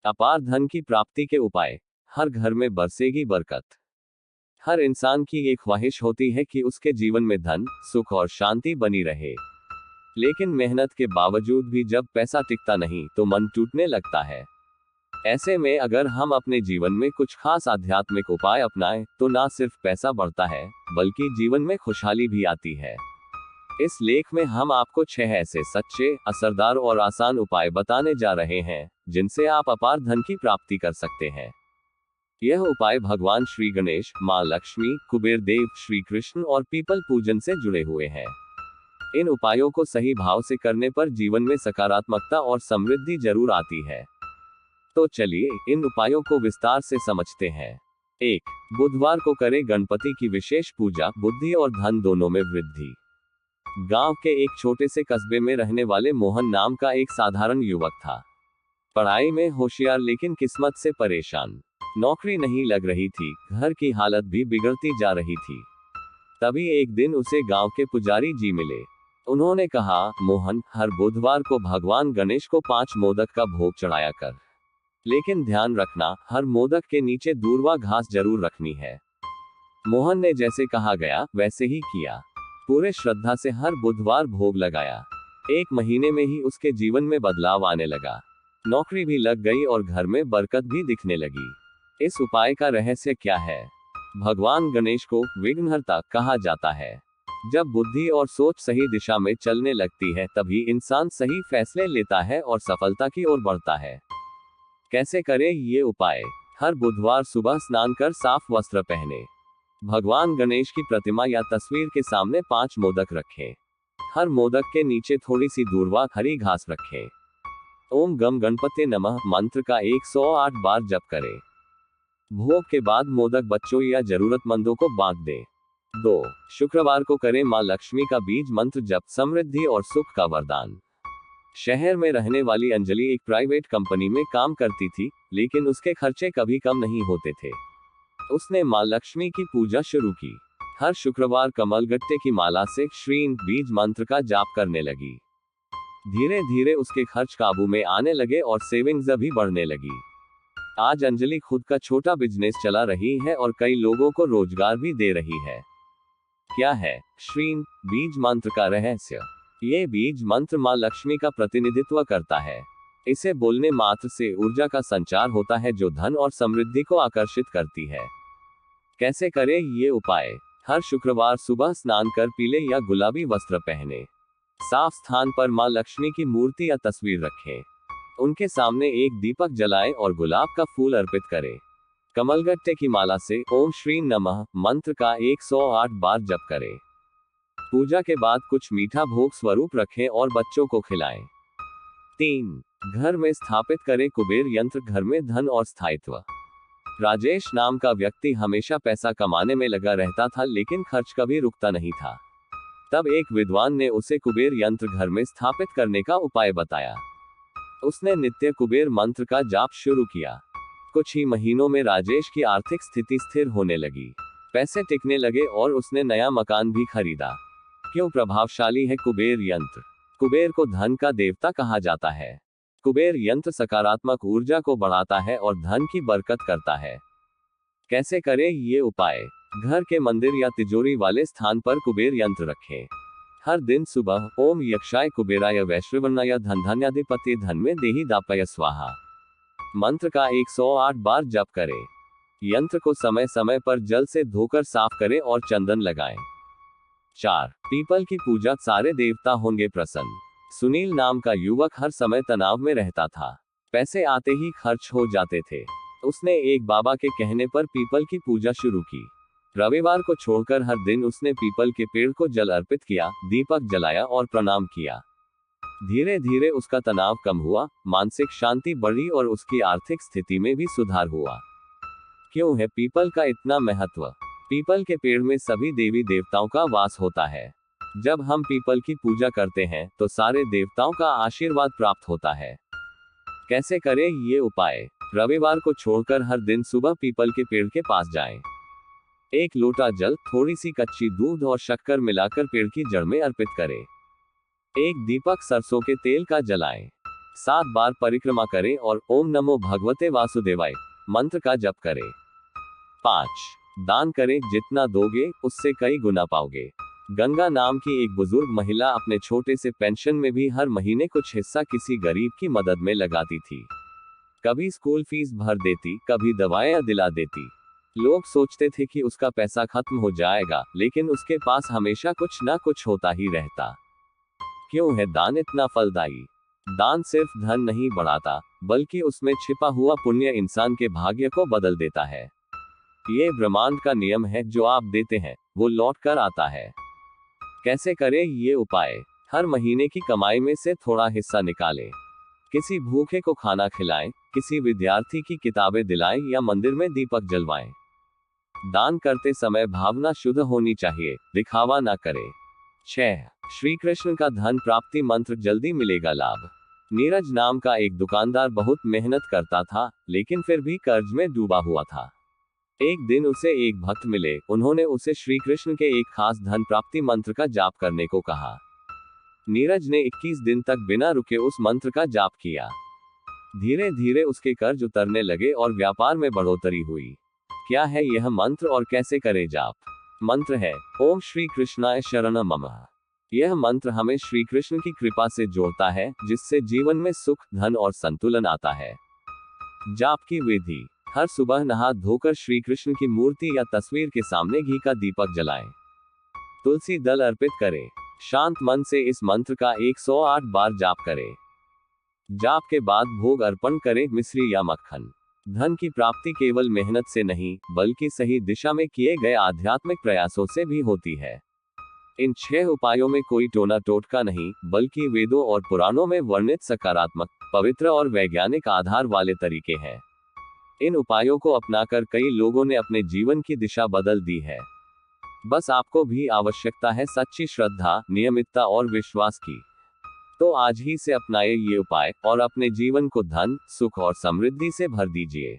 अपार धन की प्राप्ति के उपाय। हर घर में बरसेगी बरकत। हर इंसान की एक ख्वाहिश होती है कि उसके जीवन में धन, सुख और शांति बनी रहे। लेकिन मेहनत के बावजूद भी जब पैसा टिकता नहीं तो मन टूटने लगता है। ऐसे में अगर हम अपने जीवन में कुछ खास आध्यात्मिक उपाय अपनाएं तो ना सिर्फ पैसा बढ़ता है, बल्कि जीवन में खुशहाली भी आती है। इस लेख में हम आपको 6 ऐसे सच्चे, असरदार और आसान उपाय बताने जा रहे हैं, जिनसे आप अपार धन की प्राप्ति कर सकते हैं। यह उपाय भगवान श्री गणेश, मां लक्ष्मी, कुबेर देव, श्री कृष्ण और पीपल पूजन से जुड़े हुए हैं। इन उपायों को सही भाव से करने पर जीवन में सकारात्मकता और समृद्धि जरूर आती है। तो चलिए इन उपायों को विस्तार से समझते हैं। 1. बुधवार को करें गणपति की विशेष पूजा, बुद्धि और धन दोनों में वृद्धि। गांव के एक छोटे से कस्बे में रहने वाले मोहन नाम का एक साधारण युवक था। पढ़ाई में होशियार लेकिन किस्मत से परेशान। नौकरी नहीं लग रही थी, घर की हालत भी बिगड़ती जा रही थी। तभी एक दिन उसे गांव के पुजारी जी मिले। उन्होंने कहा, मोहन, हर बुधवार को भगवान गणेश को 5 मोदक का भोग चढ़ाया कर। लेकिन ध्यान रखना, हर मोदक के नीचे दूर्वा घास जरूर रखनी है। मोहन ने जैसे कहा गया वैसे ही किया। पूरे श्रद्धा से हर बुधवार भोग लगाया। 1 महीने में ही उसके जीवन में बदलाव आने लगा। नौकरी भी लग गई और घर में बरकत भी दिखने लगी। इस उपाय का रहस्य क्या है? भगवान गणेश को विघ्नहर्ता कहा जाता है। जब बुद्धि और सोच सही दिशा में चलने लगती है तभी इंसान सही फैसले लेता है और सफलता की ओर बढ़ता है। कैसे करें ये उपाय? हर बुधवार सुबह स्नान कर साफ वस्त्र पहने। भगवान गणेश की प्रतिमा या तस्वीर के सामने 5 मोदक रखें। हर मोदक के नीचे थोड़ी सी दूर्वा, हरी घास रखें। ओम गम गणपते नमः मंत्र का 108 बार जप करें। भोग के बाद मोदक बच्चों या जरूरतमंदों को बांट दें। 2. शुक्रवार को करें मां लक्ष्मी का बीज मंत्र जप, समृद्धि और सुख का वरदान। शहर में रहने वाली अंजलि एक प्राइवेट कंपनी में काम करती थी, लेकिन उसके खर्चे कभी कम नहीं होते थे। उसने मां लक्ष्मी की पूजा शुरू की। हर शुक्रवार कमलगट्टे की माला से श्रीं बीज मंत्र का जाप करने लगी। धीरे धीरे उसके खर्च काबू में आने लगे और सेविंग्स भी बढ़ने लगी। आज अंजलि खुद का छोटा बिजनेस चला रही है और कई लोगों को रोजगार भी दे रही है। क्या है श्रीं बीज मंत्र का रहस्य? ये बीज मंत्र मां लक्ष्मी का प्रतिनिधित्व करता है। इसे बोलने मात्र से ऊर्जा का संचार होता है जो धन और समृद्धि को आकर्षित करती है। कैसे करें ये उपाय? हर शुक्रवार सुबह स्नान कर पीले या गुलाबी वस्त्र पहने। साफ स्थान पर मां लक्ष्मी की मूर्ति या तस्वीर रखें। उनके सामने एक दीपक जलाएं और गुलाब का फूल अर्पित करें। कमलगट्टे की माला से ओम श्री नमः मंत्र का 108 बार जप करें। पूजा के बाद कुछ मीठा भोग स्वरूप रखें और बच्चों को खिलाएं। 3. घर में स्थापित करें कुबेर यंत्र, घर में धन और स्थायित्व। राजेश नाम का व्यक्ति हमेशा पैसा कमाने में लगा रहता था, लेकिन खर्च कभी रुकता नहीं था। तब एक विद्वान ने उसे कुबेर यंत्र घर में स्थापित करने का उपाय बताया। उसने नित्य कुबेर मंत्र का जाप शुरू किया। कुछ ही महीनों में राजेश की आर्थिक स्थिति स्थिर होने लगी। पैसे टिकने लगे और उसने नया मकान भी खरीदा। क्यों प्रभावशाली है कुबेर यंत्र? कुबेर को धन का देवता कहा जाता है। कुबेर यंत्र सकारात्मक ऊर्जा को बढ़ाता है और धन की बरकत करता है। कैसे करें ये उपाय? घर के मंदिर या तिजोरी वाले स्थान पर कुबेर यंत्र रखें। हर दिन सुबह ओम यक्षाय कुबेराय वैश्रवणाय धनधान्याधिपते धन में देहि दापय स्वाहा मंत्र का 108 बार जप करें। यंत्र को समय समय पर जल से धोकर साफ करें और चंदन लगाएं। 4. पीपल की पूजा, सारे देवता होंगे प्रसन्न। सुनील नाम का युवक हर समय तनाव में रहता था। पैसे आते ही खर्च हो जाते थे। उसने एक बाबा के कहने पर पीपल की पूजा शुरू की। रविवार को छोड़कर हर दिन उसने पीपल के पेड़ को जल अर्पित किया, दीपक जलाया और प्रणाम किया। धीरे धीरे उसका तनाव कम हुआ, मानसिक शांति बढ़ी और उसकी आर्थिक स्थिति में भी सुधार हुआ। क्यों है पीपल का इतना महत्व? पीपल के पेड़ में सभी देवी देवताओं का वास होता है। जब हम पीपल की पूजा करते हैं तो सारे देवताओं का आशीर्वाद प्राप्त होता है। कैसे करें ये उपाय? रविवार को छोड़कर हर दिन सुबह पीपल के पेड़ के पास जाएं। 1 लोटा जल, थोड़ी सी कच्ची दूध और शक्कर मिलाकर पेड़ की जड़ में अर्पित करें। 1 दीपक सरसों के तेल का जलाएं। 7 बार परिक्रमा करें और ओम नमो भगवते वासुदेवाय मंत्र का जप करें। 5. दान करें, जितना दोगे उससे कई गुना पाओगे। गंगा नाम की एक बुजुर्ग महिला अपने छोटे से पेंशन में भी हर महीने कुछ हिस्सा किसी गरीब की मदद में लगाती थी। कभी स्कूल फीस भर देती, कभी दवाएं दिला देती। लोग सोचते थे कि उसका पैसा खत्म हो जाएगा, लेकिन उसके पास हमेशा कुछ ना कुछ होता ही रहता। क्यों है दान इतना फलदायी? दान सिर्फ धन नहीं बढ़ाता, बल्कि उसमें छिपा हुआ पुण्य इंसान के भाग्य को बदल देता है। ये ब्रह्मांड का नियम है, जो आप देते हैं वो लौट कर आता है। कैसे करें ये उपाय? हर महीने की कमाई में से थोड़ा हिस्सा निकालें। किसी भूखे को खाना खिलाएं, किसी विद्यार्थी की किताबें दिलाएं या मंदिर में दीपक जलवाएं। दान करते समय भावना शुद्ध होनी चाहिए, दिखावा ना करें। 6. श्री कृष्ण का धन प्राप्ति मंत्र, जल्दी मिलेगा लाभ। नीरज नाम का एक दुकानदार बहुत मेहनत करता था, लेकिन फिर भी कर्ज में डूबा हुआ था। एक दिन उसे एक भक्त मिले, उन्होंने उसे श्री कृष्ण के एक खास धन प्राप्ति मंत्र का जाप करने को कहा। नीरज ने 21 दिन तक बिना रुके उस मंत्र का जाप किया। धीरे धीरे उसके कर्ज उतरने लगे और व्यापार में बढ़ोतरी हुई। क्या है यह मंत्र और कैसे करें जाप? मंत्र है ओम श्री कृष्णाय शरणम मम। यह मंत्र हमें श्री कृष्ण की कृपा से जोड़ता है, जिससे जीवन में सुख, धन और संतुलन आता है। जाप की विधि: हर सुबह नहा धोकर श्री कृष्ण की मूर्ति या तस्वीर के सामने घी का दीपक जलाएं। तुलसी दल अर्पित करें। शांत मन से इस मंत्र का 108 बार जाप करें। जाप के बाद भोग अर्पण करें, मिश्री या मक्खन। धन की प्राप्ति केवल मेहनत से नहीं, बल्कि सही दिशा में किए गए आध्यात्मिक प्रयासों से भी होती है। इन 6 उपायों में कोई टोना टोटका नहीं, बल्कि वेदों और पुराणों में वर्णित सकारात्मक, पवित्र और वैज्ञानिक आधार वाले तरीके हैं। इन उपायों को अपनाकर कई लोगों ने अपने जीवन की दिशा बदल दी है। बस आपको भी आवश्यकता है सच्ची श्रद्धा, नियमितता और विश्वास की। तो आज ही से अपनाए ये उपाय और अपने जीवन को धन, सुख और समृद्धि से भर दीजिए।